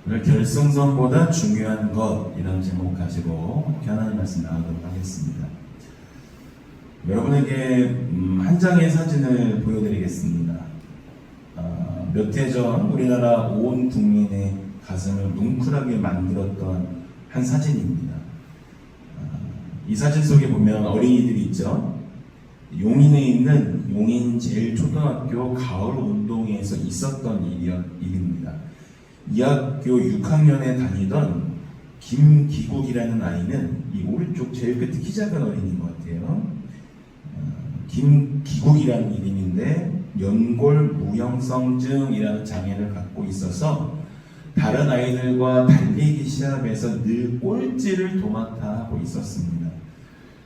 오늘 결승선보다 중요한 것, 이런 제목 가지고 하나님 말씀 나누도록 하겠습니다. 여러분에게 한 장의 사진을 보여드리겠습니다. 몇 해 전 우리나라 온 국민의 가슴을 뭉클하게 만들었던 한 사진입니다. 이 사진 속에 보면 어린이들이 있죠. 용인에 있는 용인 제일초등학교 가을 운동회에서 있었던 일입니다. 이 학교 6학년에 다니던 김기국이라는 아이는 이 오른쪽 제일 끝에 키 작은 어린이인 것 같아요. 김기국이라는 이름인데 연골 무형성증이라는 장애를 갖고 있어서 다른 아이들과 달리기 시합에서 늘 꼴찌를 도맡아 하고 있었습니다.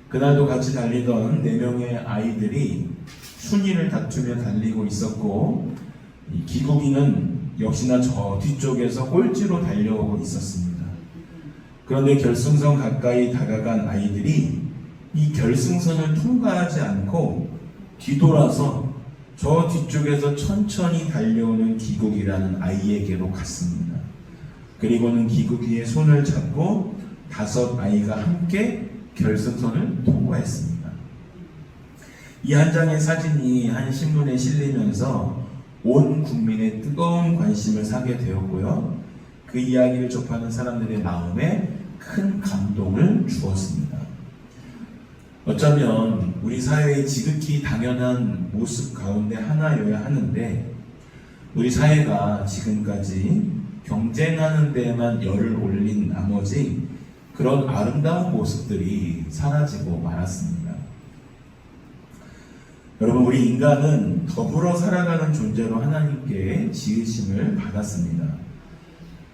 그날도 같이 달리던 4명의 아이들이 순위를 다투며 달리고 있었고, 이 기국이는 역시나 저 뒤쪽에서 꼴찌로 달려오고 있었습니다. 그런데 결승선 가까이 다가간 아이들이 이 결승선을 통과하지 않고 뒤돌아서 저 뒤쪽에서 천천히 달려오는 기국이라는 아이에게로 갔습니다. 그리고는 기국이의 손을 잡고 5 아이가 함께 결승선을 통과했습니다. 이 한 장의 사진이 한 신문에 실리면서 온 국민의 뜨거운 관심을 사게 되었고요. 그 이야기를 접하는 사람들의 마음에 큰 감동을 주었습니다. 어쩌면 우리 사회의 지극히 당연한 모습 가운데 하나여야 하는데, 우리 사회가 지금까지 경쟁하는 데에만 열을 올린 나머지 그런 아름다운 모습들이 사라지고 말았습니다. 여러분, 우리 인간은 더불어 살아가는 존재로 하나님께 지으심을 받았습니다.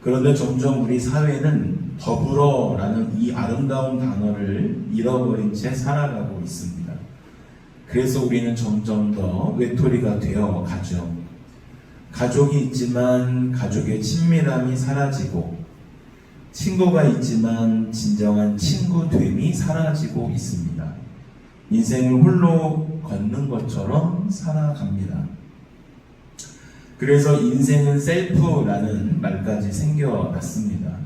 그런데 점점 우리 사회는 더불어라는 이 아름다운 단어를 잃어버린 채 살아가고 있습니다. 그래서 우리는 점점 더 외톨이가 되어 가죠. 가족이 있지만 가족의 친밀함이 사라지고, 친구가 있지만 진정한 친구됨이 사라지고 있습니다. 인생을 홀로 걷는 것처럼 살아갑니다. 그래서 인생은 셀프라는 말까지 생겨났습니다.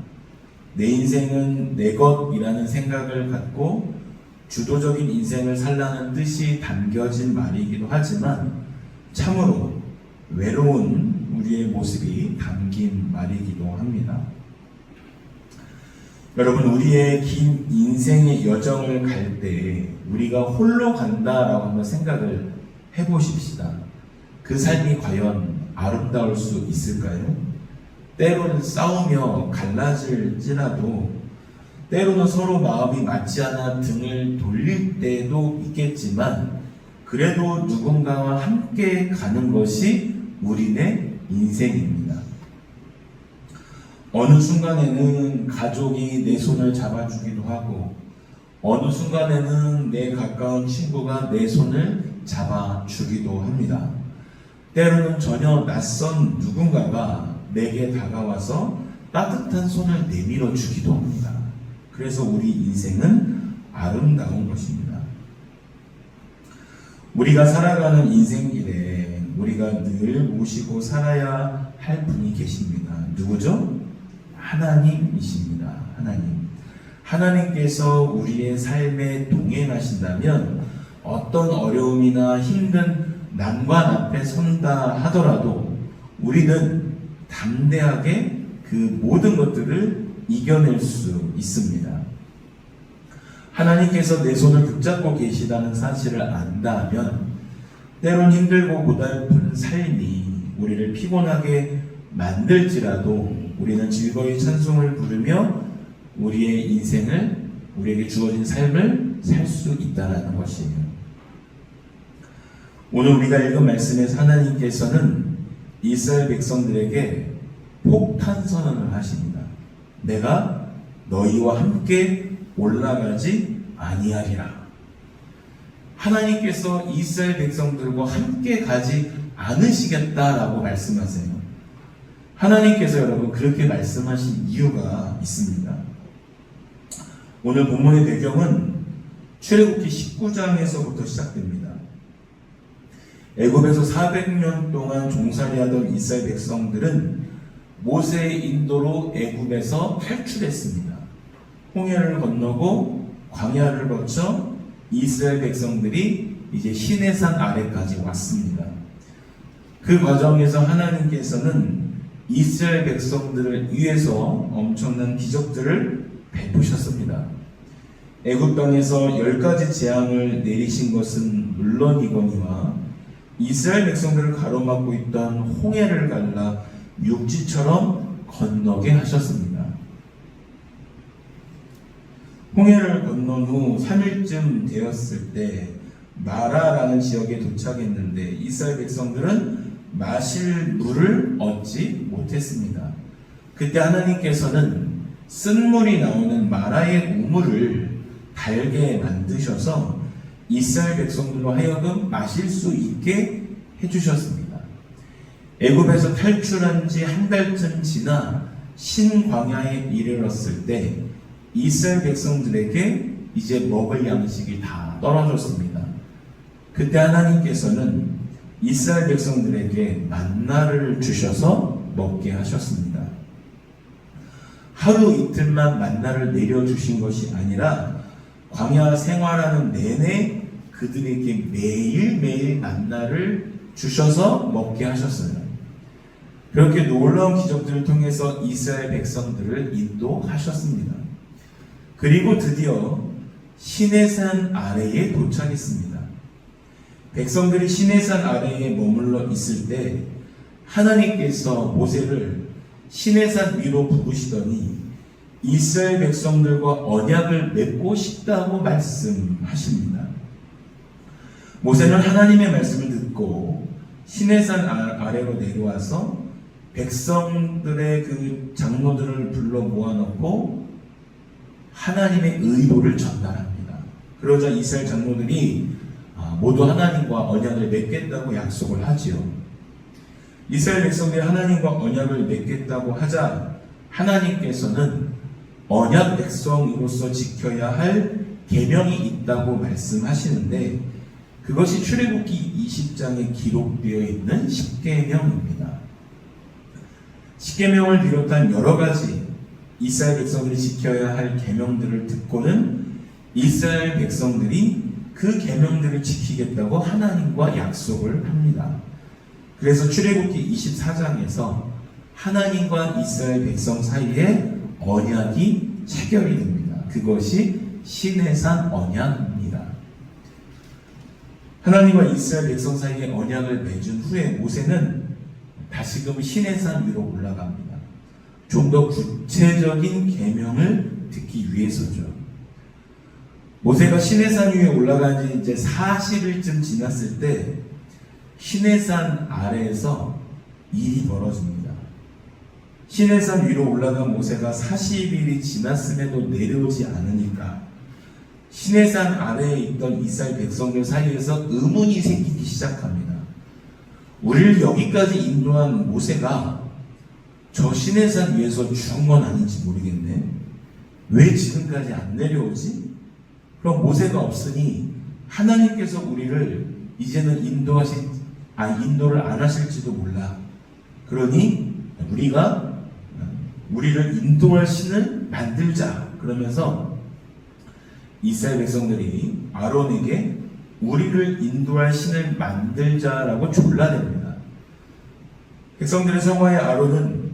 내 인생은 내 것이라는 생각을 갖고 주도적인 인생을 살라는 뜻이 담겨진 말이기도 하지만, 참으로 외로운 우리의 모습이 담긴 말이기도 합니다. 여러분, 우리의 긴 인생의 여정을 갈 때 우리가 홀로 간다라고 한번 생각을 해보십시다. 그 삶이 과연 아름다울 수 있을까요? 때로는 싸우며 갈라질지라도, 때로는 서로 마음이 맞지 않아 등을 돌릴 때도 있겠지만, 그래도 누군가와 함께 가는 것이 우리네 인생입니다. 어느 순간에는 가족이 내 손을 잡아주기도 하고, 어느 순간에는 내 가까운 친구가 내 손을 잡아주기도 합니다. 때로는 전혀 낯선 누군가가 내게 다가와서 따뜻한 손을 내밀어 주기도 합니다. 그래서 우리 인생은 아름다운 것입니다. 우리가 살아가는 인생길에 우리가 늘 모시고 살아야 할 분이 계십니다. 누구죠? 하나님이십니다. 하나님께서 우리의 삶에 동행하신다면 어떤 어려움이나 힘든 난관 앞에 선다 하더라도 우리는 담대하게 그 모든 것들을 이겨낼 수 있습니다. 하나님께서 내 손을 붙잡고 계시다는 사실을 안다면 때론 힘들고 고달픈 삶이 우리를 피곤하게 만들지라도 우리는 즐거이 찬송을 부르며 우리의 인생을, 우리에게 주어진 삶을 살 수 있다는 것이에요. 오늘 우리가 읽은 말씀에서 하나님께서는 이스라엘 백성들에게 폭탄 선언을 하십니다. 내가 너희와 함께 올라가지 아니하리라. 하나님께서 이스라엘 백성들과 함께 가지 않으시겠다라고 말씀하세요. 하나님께서 여러분 그렇게 말씀하신 이유가 있습니다. 오늘 본문의 배경은 출애굽기 19장에서부터 시작됩니다. 애굽에서 400년 동안 종살이하던 이스라엘 백성들은 모세의 인도로 애굽에서 탈출했습니다. 홍해를 건너고 광야를 거쳐 이스라엘 백성들이 이제 시내산 아래까지 왔습니다. 그 과정에서 하나님께서는 이스라엘 백성들을 위해서 엄청난 기적들을 베푸셨습니다. 애굽 땅에서 10가지 재앙을 내리신 것은 물론이거니와 이스라엘 백성들을 가로막고 있던 홍해를 갈라 육지처럼 건너게 하셨습니다. 홍해를 건넌 후 3일쯤 되었을 때 마라라는 지역에 도착했는데 이스라엘 백성들은 마실 물을 얻지 못했습니다. 그때 하나님께서는 쓴물이 나오는 마라의 우물을 달게 만드셔서 이스라엘 백성들로 하여금 마실 수 있게 해주셨습니다. 애굽에서 탈출한 지 한 달쯤 지나 신광야에 이르렀을 때 이스라엘 백성들에게 이제 먹을 양식이 다 떨어졌습니다. 그때 하나님께서는 이스라엘 백성들에게 만나를 주셔서 먹게 하셨습니다. 하루 이틀만 만나를 내려주신 것이 아니라 광야 생활하는 내내 그들에게 매일매일 만나를 주셔서 먹게 하셨어요. 그렇게 놀라운 기적들을 통해서 이스라엘 백성들을 인도하셨습니다. 그리고 드디어 시내산 아래에 도착했습니다. 백성들이 시내산 아래에 머물러 있을 때 하나님께서 모세를 시내산 위로 부르시더니 이스라엘 백성들과 언약을 맺고 싶다고 말씀하십니다. 모세는 하나님의 말씀을 듣고 시내산 아래로 내려와서 백성들의 그 장로들을 불러 모아놓고 하나님의 의도를 전달합니다. 그러자 이스라엘 장로들이 모두 하나님과 언약을 맺겠다고 약속을 하지요. 이스라엘 백성들이 하나님과 언약을 맺겠다고 하자 하나님께서는 언약 백성으로서 지켜야 할 계명이 있다고 말씀하시는데 그것이 출애굽기 20장에 기록되어 있는 십계명입니다. 십계명을 비롯한 여러 가지 이스라엘 백성들이 지켜야 할 계명들을 듣고는 이스라엘 백성들이 그 계명들을 지키겠다고 하나님과 약속을 합니다. 그래서 출애굽기 24장에서 하나님과 이스라엘 백성 사이에 언약이 체결이 됩니다. 그것이 시내산 언약입니다. 하나님과 이스라엘 백성 사이에 언약을 맺은 후에 모세는 다시금 시내산 위로 올라갑니다. 좀 더 구체적인 계명을 듣기 위해서죠. 모세가 시내산 위에 올라간 지 이제 40일쯤 지났을 때 시내산 아래에서 일이 벌어집니다. 시내산 위로 올라간 모세가 40일이 지났음에도 내려오지 않으니까 시내산 아래에 있던 이스라엘 백성들 사이에서 의문이 생기기 시작합니다. 우리를 여기까지 인도한 모세가 저 시내산 위에서 죽은 건 아닌지 모르겠네. 왜 지금까지 안 내려오지? 그럼 모세가 없으니 하나님께서 우리를 이제는 인도를 안 하실지도 몰라. 그러니 우리를 인도할 신을 만들자. 그러면서 이스라엘 백성들이 아론에게 우리를 인도할 신을 만들자라고 졸라댑니다. 백성들의 성화에 아론은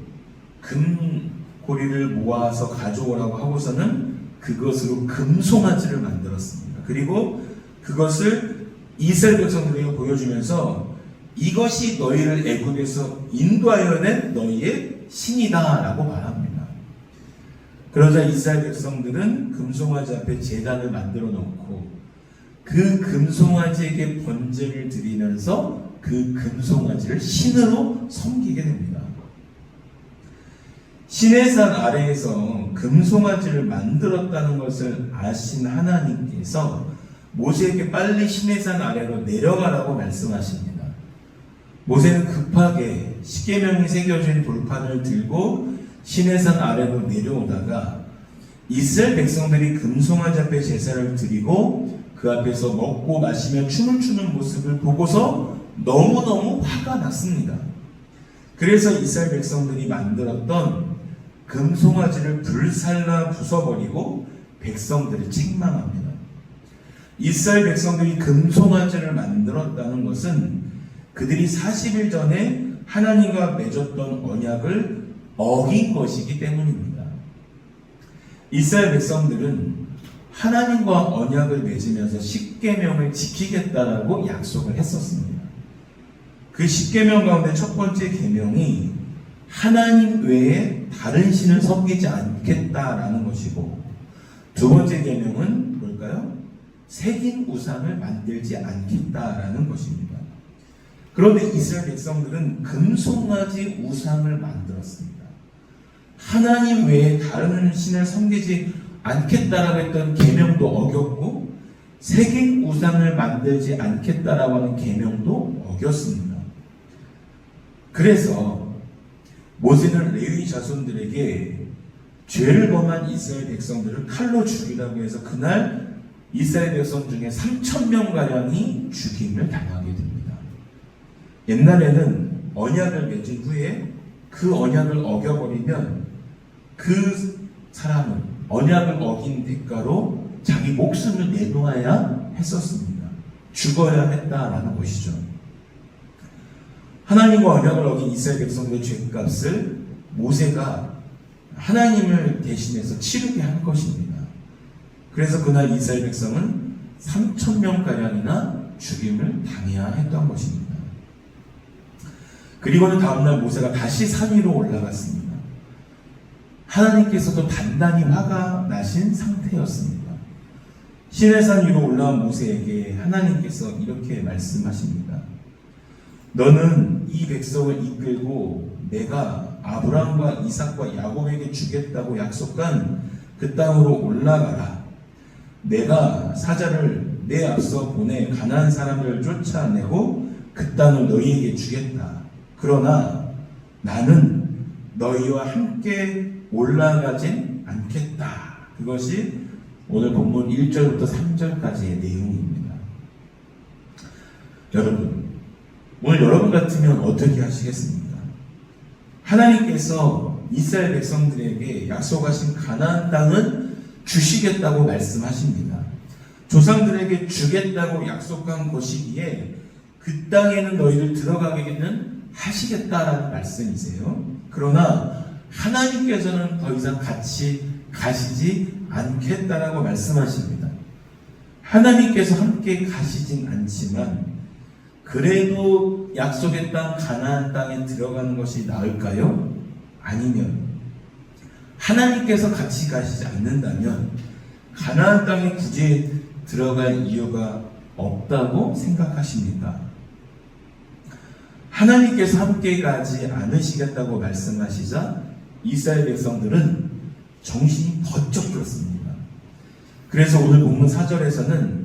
금고리를 모아서 가져오라고 하고서는 그것으로 금송아지를 만들었습니다. 그리고 그것을 이스라엘 백성들에게 보여주면서 이것이 너희를 애굽에서 인도하여 낸 너희의 신이다 라고 말합니다. 그러자 이스라엘 백성들은 금송아지 앞에 제단을 만들어 놓고 그 금송아지에게 번제를 드리면서 그 금송아지를 신으로 섬기게 됩니다. 시내산 아래에서 금송아지를 만들었다는 것을 아신 하나님께서 모세에게 빨리 시내산 아래로 내려가라고 말씀하십니다. 모세는 급하게 십계명이 새겨진 돌판을 들고 시내산 아래로 내려오다가 이스라엘 백성들이 금송아지 앞에 제사를 드리고 그 앞에서 먹고 마시며 춤을 추는 모습을 보고서 너무너무 화가 났습니다. 그래서 이스라엘 백성들이 만들었던 금송아지를 불살라 부숴버리고 백성들을 책망합니다. 이스라엘 백성들이 금송아지를 만들었다는 것은 그들이 40일 전에 하나님과 맺었던 언약을 어긴 것이기 때문입니다. 이스라엘 백성들은 하나님과 언약을 맺으면서 십계명을 지키겠다라고 약속을 했었습니다. 그 십계명 가운데 첫 번째 계명이 하나님 외에 다른 신을 섬기지 않겠다라는 것이고, 두 번째 계명은 뭘까요? 새긴 우상을 만들지 않겠다라는 것입니다. 그런데 이스라엘 백성들은 금송아지 우상을 만들었습니다. 하나님 외에 다른 신을 섬기지 않겠다라고 했던 계명도 어겼고, 새긴 우상을 만들지 않겠다라고 하는 계명도 어겼습니다. 그래서 모세는 레위 자손들에게 죄를 범한 이스라엘 백성들을 칼로 죽이라고 해서 그날 이스라엘 백성 중에 3,000명가량이 죽임을 당하게 됩니다. 옛날에는 언약을 맺은 후에 그 언약을 어겨버리면 그 사람은 언약을 어긴 대가로 자기 목숨을 내놓아야 했었습니다. 죽어야 했다라는 것이죠. 하나님과 언약을 어긴 이스라엘 백성들의 죄값을 모세가 하나님을 대신해서 치르게 한 것입니다. 그래서 그날 이스라엘 백성은 3,000명가량이나 죽임을 당해야 했던 것입니다. 그리고는 다음날 모세가 다시 산 위로 올라갔습니다. 하나님께서도 단단히 화가 나신 상태였습니다. 시내산 위로 올라온 모세에게 하나님께서 이렇게 말씀하십니다. 너는 이 백성을 이끌고 내가 아브라함과 이삭과 야곱에게 주겠다고 약속한 그 땅으로 올라가라. 내가 사자를 내 앞서 보내 가나안 사람들을 쫓아내고 그 땅을 너희에게 주겠다. 그러나 나는 너희와 함께 올라가진 않겠다. 그것이 오늘 본문 1절부터 3절까지의 내용입니다. 여러분, 오늘 여러분 같으면 어떻게 하시겠습니까? 하나님께서 이스라엘 백성들에게 약속하신 가나안 땅은 주시겠다고 말씀하십니다. 조상들에게 주겠다고 약속한 것이기에 그 땅에는 너희를 들어가게는 하시겠다라는 말씀이세요. 그러나 하나님께서는 더 이상 같이 가시지 않겠다라고 말씀하십니다. 하나님께서 함께 가시진 않지만 그래도 약속의 땅 가나안 땅에 들어가는 것이 나을까요? 아니면 하나님께서 같이 가시지 않는다면 가나안 땅에 굳이 들어갈 이유가 없다고 생각하십니까? 하나님께서 함께 가지 않으시겠다고 말씀하시자 이스라엘 백성들은 정신이 번쩍 들었습니다. 그래서 오늘 본문 4절에서는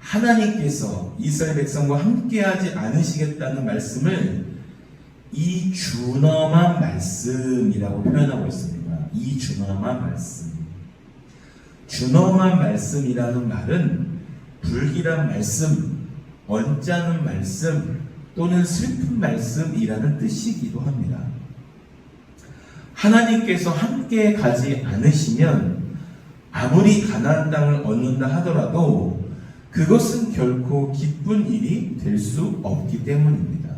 하나님께서 이스라엘 백성과 함께하지 않으시겠다는 말씀을 이 준엄한 말씀이라고 표현하고 있습니다. 이 준엄한 말씀. 준엄한 말씀이라는 말은 불길한 말씀, 언짢은 말씀 또는 슬픈 말씀이라는 뜻이기도 합니다. 하나님께서 함께 가지 않으시면 아무리 가나안 땅을 얻는다 하더라도 그것은 결코 기쁜 일이 될 수 없기 때문입니다.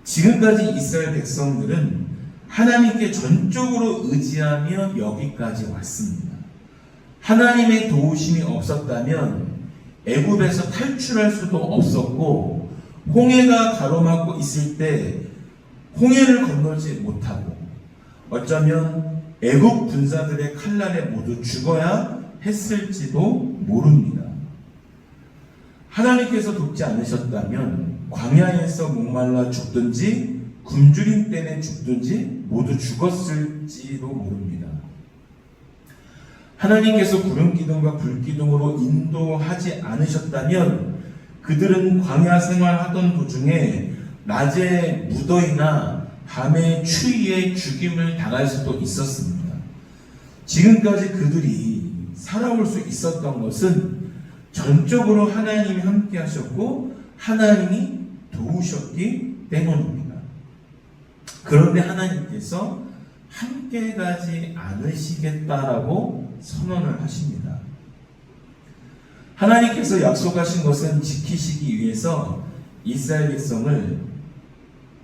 지금까지 이스라엘 백성들은 하나님께 전적으로 의지하며 여기까지 왔습니다. 하나님의 도우심이 없었다면 애굽에서 탈출할 수도 없었고 홍해가 가로막고 있을 때 홍해를 건너지 못하고 어쩌면 애굽 군사들의 칼날에 모두 죽어야 했을지도 모릅니다. 하나님께서 돕지 않으셨다면 광야에서 목말라 죽든지 굶주림 때문에 죽든지 모두 죽었을지도 모릅니다. 하나님께서 구름 기둥과 불 기둥으로 인도하지 않으셨다면 그들은 광야 생활하던 도중에 낮에 무더위나 밤에 추위에 죽임을 당할 수도 있었습니다. 지금까지 그들이 살아올 수 있었던 것은 전적으로 하나님이 함께 하셨고 하나님이 도우셨기 때문입니다. 그런데 하나님께서 함께 가지 않으시겠다라고 선언을 하십니다. 하나님께서 약속하신 것은 지키시기 위해서 이스라엘 백성을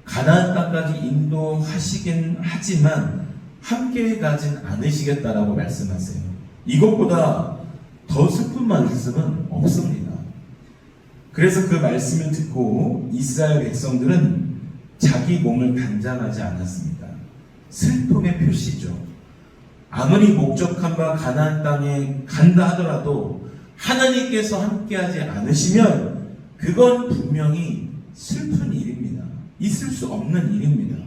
가나안 땅까지 인도하시긴 하지만 함께 가진 않으시겠다라고 말씀하세요. 이것보다 더 슬픈 말씀은 없습니다. 그래서 그 말씀을 듣고 이스라엘 백성들은 자기 몸을 단장하지 않았습니다. 슬픔의 표시죠. 아무리 목적한 바 가나안 땅에 간다 하더라도 하나님께서 함께하지 않으시면 그건 분명히 슬픈 일입니다. 있을 수 없는 일입니다.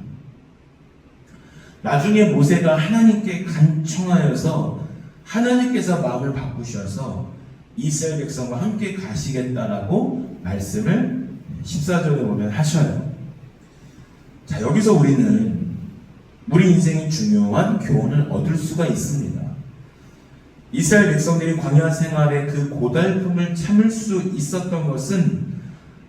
나중에 모세가 하나님께 간청하여서 하나님께서 마음을 바꾸셔서 이스라엘 백성과 함께 가시겠다라고 말씀을 14절에 보면 하셔요. 자, 여기서 우리는 우리 인생의 중요한 교훈을 얻을 수가 있습니다. 이스라엘 백성들이 광야 생활의 그 고달픔을 참을 수 있었던 것은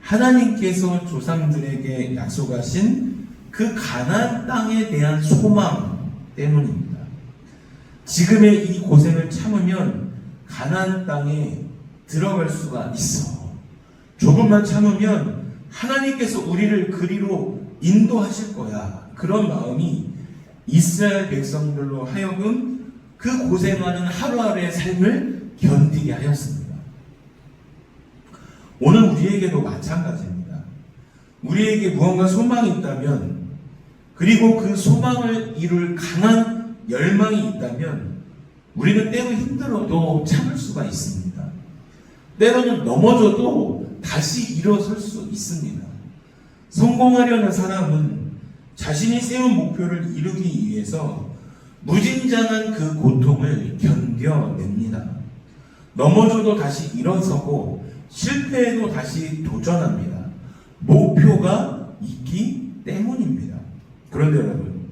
하나님께서 조상들에게 약속하신 그 가나안 땅에 대한 소망 때문입니다. 지금의 이 고생을 참으면 가나안 땅에 들어갈 수가 있어. 조금만 참으면 하나님께서 우리를 그리로 인도하실 거야. 그런 마음이 이스라엘 백성들로 하여금 그 고생하는 하루하루의 삶을 견디게 하였습니다. 오늘 우리에게도 마찬가지입니다. 우리에게 무언가 소망이 있다면, 그리고 그 소망을 이룰 강한 열망이 있다면 우리는 때로 힘들어도 참을 수가 있습니다. 때로는 넘어져도 다시 일어설 수 있습니다. 성공하려는 사람은 자신이 세운 목표를 이루기 위해서 무진장한 그 고통을 견뎌냅니다. 넘어져도 다시 일어서고 실패해도 다시 도전합니다. 목표가 있기 때문입니다. 그런데 여러분,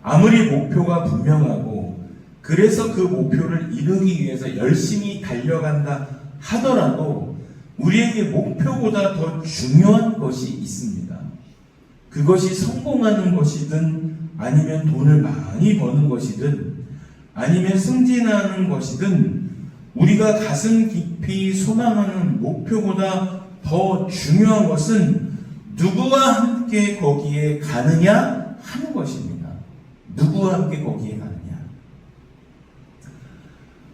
아무리 목표가 분명하고 그래서 그 목표를 이루기 위해서 열심히 달려간다 하더라도 우리에게 목표보다 더 중요한 것이 있습니다. 그것이 성공하는 것이든 아니면 돈을 많이 버는 것이든 아니면 승진하는 것이든 우리가 가슴 깊이 소망하는 목표보다 더 중요한 것은 누구와 함께 거기에 가느냐 하는 것입니다. 누구와 함께 거기에 가느냐.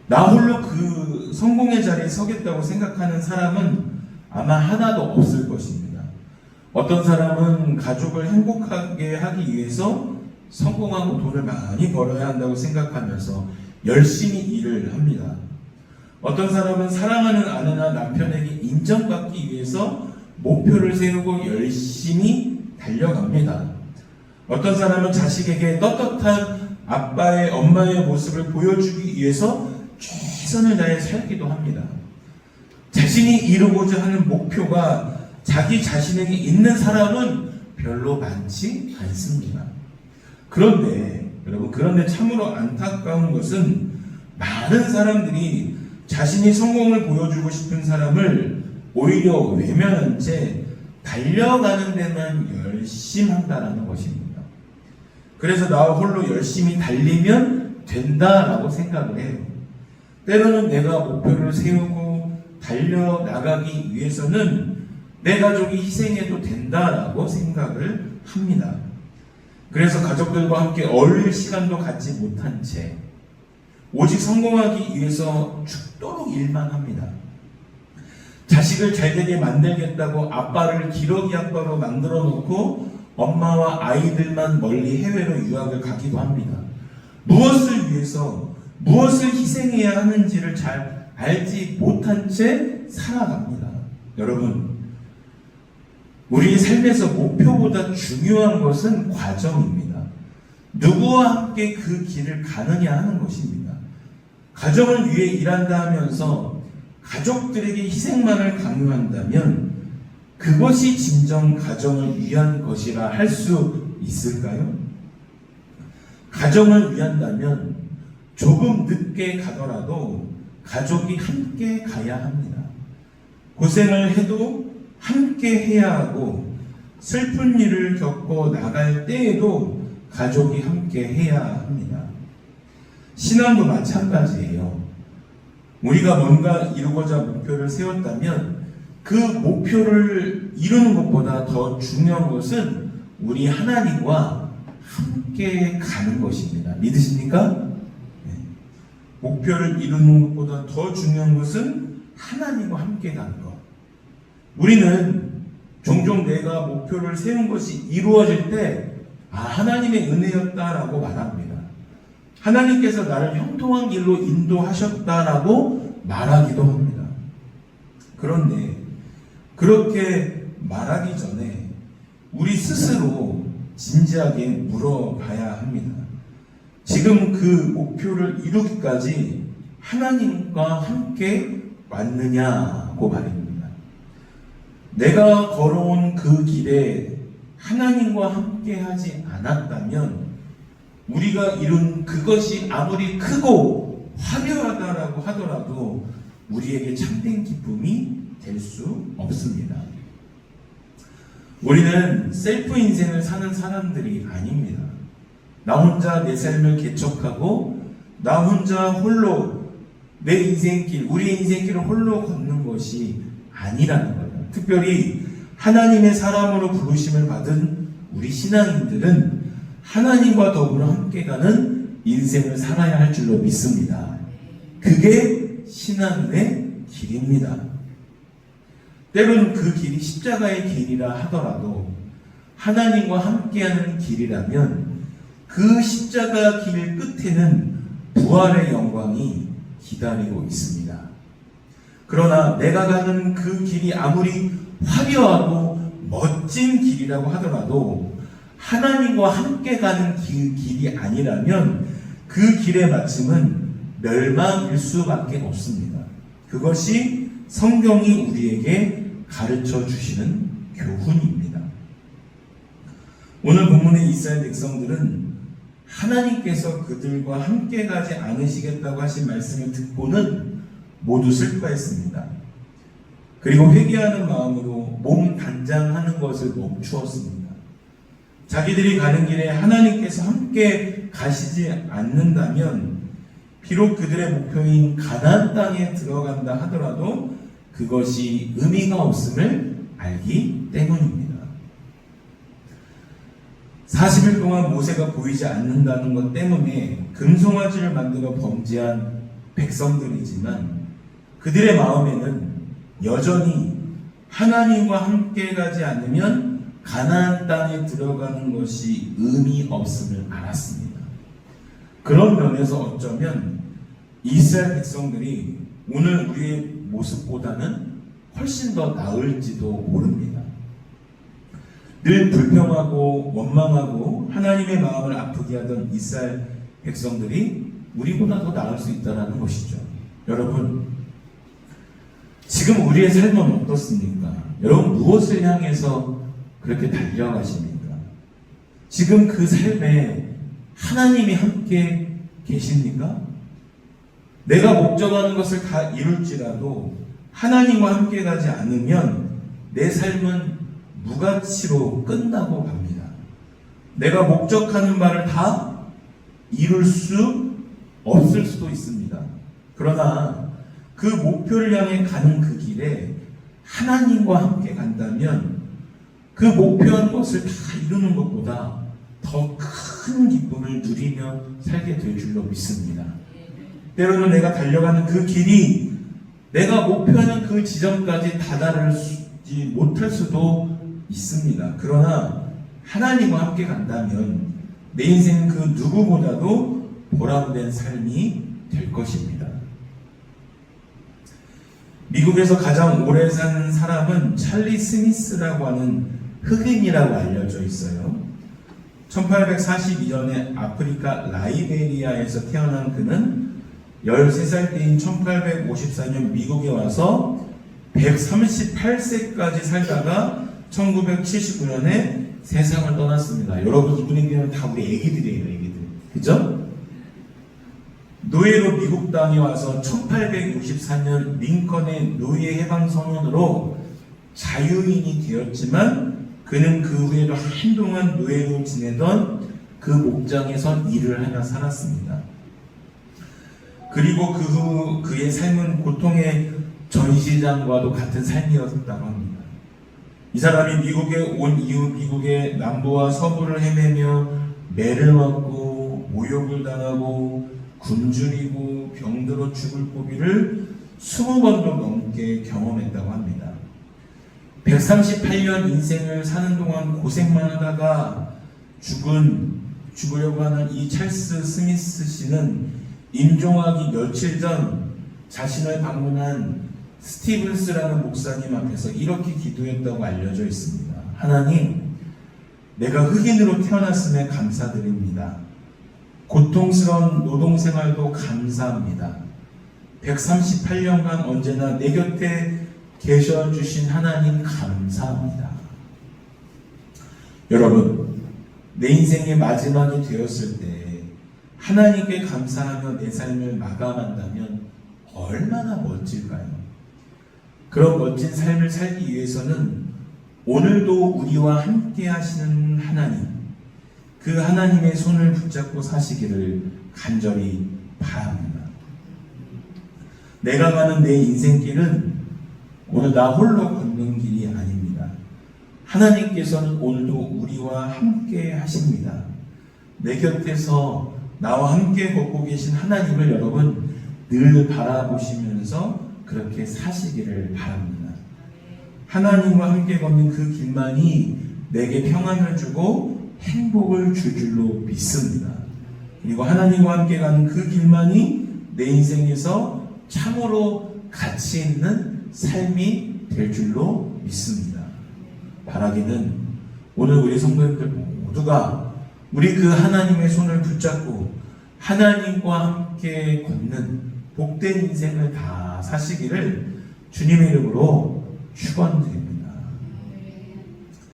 나 홀로 그 성공의 자리에 서겠다고 생각하는 사람은 아마 하나도 없을 것입니다. 어떤 사람은 가족을 행복하게 하기 위해서 성공하고 돈을 많이 벌어야 한다고 생각하면서 열심히 일을 합니다. 어떤 사람은 사랑하는 아내나 남편에게 인정받기 위해서 목표를 세우고 열심히 달려갑니다. 어떤 사람은 자식에게 떳떳한 아빠의 엄마의 모습을 보여주기 위해서 최선을 다해 살기도 합니다. 자신이 이루고자 하는 목표가 자기 자신에게 있는 사람은 별로 많지 않습니다. 그런데 여러분, 그런데 참으로 안타까운 것은 많은 사람들이 자신이 성공을 보여주고 싶은 사람을 오히려 외면한 채 달려가는 데만 열심한다라는 것입니다. 그래서 나 홀로 열심히 달리면 된다라고 생각을 해요. 때로는 내가 목표를 세우고 달려나가기 위해서는 내 가족이 희생해도 된다라고 생각을 합니다. 그래서 가족들과 함께 어울릴 시간도 갖지 못한 채 오직 성공하기 위해서 죽도록 일만 합니다. 자식을 잘되게 만들겠다고 아빠를 기러기 아빠로 만들어 놓고 엄마와 아이들만 멀리 해외로 유학을 가기도 합니다. 무엇을 위해서 무엇을 희생해야 하는지를 잘 알지 못한 채 살아갑니다. 여러분, 우리 삶에서 목표보다 중요한 것은 과정입니다. 누구와 함께 그 길을 가느냐 하는 것입니다. 가정을 위해 일한다 하면서 가족들에게 희생만을 강요한다면 그것이 진정 가정을 위한 것이라 할 수 있을까요? 가정을 위한다면 조금 늦게 가더라도 가족이 함께 가야 합니다. 고생을 해도 함께 해야 하고 슬픈 일을 겪고 나갈 때에도 가족이 함께 해야 합니다. 신앙도 마찬가지예요. 우리가 뭔가 이루고자 목표를 세웠다면 그 목표를 이루는 것보다 더 중요한 것은 우리 하나님과 함께 가는 것입니다. 믿으십니까? 네. 목표를 이루는 것보다 더 중요한 것은 하나님과 함께 가는 것. 우리는 종종 내가 목표를 세운 것이 이루어질 때 하나님의 은혜였다라고 말합니다. 하나님께서 나를 형통한 길로 인도하셨다라고 말하기도 합니다. 그런데 그렇게 말하기 전에 우리 스스로 진지하게 물어봐야 합니다. 지금 그 목표를 이루기까지 하나님과 함께 왔느냐고 말입니다. 내가 걸어온 그 길에 하나님과 함께 하지 않았다면 우리가 이룬 그것이 아무리 크고 화려하다라고 하더라도 우리에게 참된 기쁨이 될 수 없습니다. 우리는 셀프 인생을 사는 사람들이 아닙니다. 나 혼자 내 삶을 개척하고 나 혼자 홀로 내 인생길, 우리의 인생길을 홀로 걷는 것이 아니라는 거예요. 특별히 하나님의 사람으로 부르심을 받은 우리 신앙인들은 하나님과 더불어 함께 가는 인생을 살아야 할 줄로 믿습니다. 그게 신앙의 길입니다. 때로는 그 길이 십자가의 길이라 하더라도 하나님과 함께하는 길이라면 그 십자가 길 끝에는 부활의 영광이 기다리고 있습니다. 그러나 내가 가는 그 길이 아무리 화려하고 멋진 길이라고 하더라도 하나님과 함께 가는 길이 아니라면 그 길의 마침은 멸망일 수밖에 없습니다. 그것이 성경이 우리에게 가르쳐 주시는 교훈입니다. 오늘 본문의 이스라엘 백성들은 하나님께서 그들과 함께 가지 않으시겠다고 하신 말씀을 듣고는 모두 슬퍼했습니다. 그리고 회개하는 마음으로 몸 단장하는 것을 멈추었습니다. 자기들이 가는 길에 하나님께서 함께 가시지 않는다면 비록 그들의 목표인 가나안 땅에 들어간다 하더라도 그것이 의미가 없음을 알기 때문입니다. 40일 동안 모세가 보이지 않는다는 것 때문에 금송아지를 만들어 범죄한 백성들이지만 그들의 마음에는 여전히 하나님과 함께 가지 않으면 가나안 땅에 들어가는 것이 의미 없음을 알았습니다. 그런 면에서 어쩌면 이스라엘 백성들이 오늘 우리의 모습보다는 훨씬 더 나을지도 모릅니다. 늘 불평하고 원망하고 하나님의 마음을 아프게 하던 이스라엘 백성들이 우리보다 더 나을 수 있다는 것이죠. 여러분, 지금 우리의 삶은 어떻습니까? 여러분 무엇을 향해서 그렇게 달려가십니까? 지금 그 삶에 하나님이 함께 계십니까? 내가 목적하는 것을 다 이룰지라도 하나님과 함께 가지 않으면 내 삶은 무가치로 끝나고 갑니다. 내가 목적하는 바를 다 이룰 수 없을 수도 있습니다. 그러나 그 목표를 향해 가는 그 길에 하나님과 함께 간다면 그 목표한 것을 다 이루는 것보다 더 큰 기쁨을 누리며 살게 될 줄로 믿습니다. 때로는 내가 달려가는 그 길이 내가 목표하는 그 지점까지 다다르지 못할 수도 있습니다. 그러나 하나님과 함께 간다면 내 인생은 그 누구보다도 보람된 삶이 될 것입니다. 미국에서 가장 오래 산 사람은 찰리 스미스라고 하는 흑인이라고 알려져 있어요. 1842년에 아프리카 라이베리아에서 태어난 그는 13살 때인 1854년 미국에 와서 138세까지 살다가 1979년에 세상을 떠났습니다. 여러분 이분에게는 다 우리 애기들이에요. 애기들. 그죠? 노예로 미국 땅에 와서 1864년 링컨의 노예 해방 선언으로 자유인이 되었지만 그는 그 후에도 한동안 노예로 지내던 그 목장에서 일을 하며 살았습니다. 그리고 그 후 그의 삶은 고통의 전시장과도 같은 삶이었다고 합니다. 이 사람이 미국에 온 이후 미국의 남부와 서부를 헤매며 매를 맞고 모욕을 당하고 굶주리고 병들어 죽을 고비를 20번도 넘게 경험했다고 합니다. 138년 인생을 사는 동안 고생만 하다가 죽으려고 하는 이 찰스 스미스 씨는 임종하기 며칠 전 자신을 방문한 스티븐스라는 목사님 앞에서 이렇게 기도했다고 알려져 있습니다. 하나님, 내가 흑인으로 태어났음에 감사드립니다. 고통스러운 노동생활도 감사합니다. 138년간 언제나 내 곁에 계셔주신 하나님 감사합니다. 여러분, 내 인생의 마지막이 되었을 때 하나님께 감사하며 내 삶을 마감한다면 얼마나 멋질까요? 그런 멋진 삶을 살기 위해서는 오늘도 우리와 함께 하시는 하나님, 그 하나님의 손을 붙잡고 사시기를 간절히 바랍니다. 내가 가는 내 인생길은 오늘 나 홀로 걷는 길이 아닙니다. 하나님께서는 오늘도 우리와 함께 하십니다. 내 곁에서 나와 함께 걷고 계신 하나님을 여러분 늘 바라보시면서 그렇게 사시기를 바랍니다. 하나님과 함께 걷는 그 길만이 내게 평안을 주고 행복을 줄 줄로 믿습니다. 그리고 하나님과 함께 가는 그 길만이 내 인생에서 참으로 가치 있는 삶이 될 줄로 믿습니다. 바라기는 오늘 우리 성도님들 모두가 우리 그 하나님의 손을 붙잡고 하나님과 함께 걷는 복된 인생을 다 사시기를 주님의 이름으로 축원드립니다.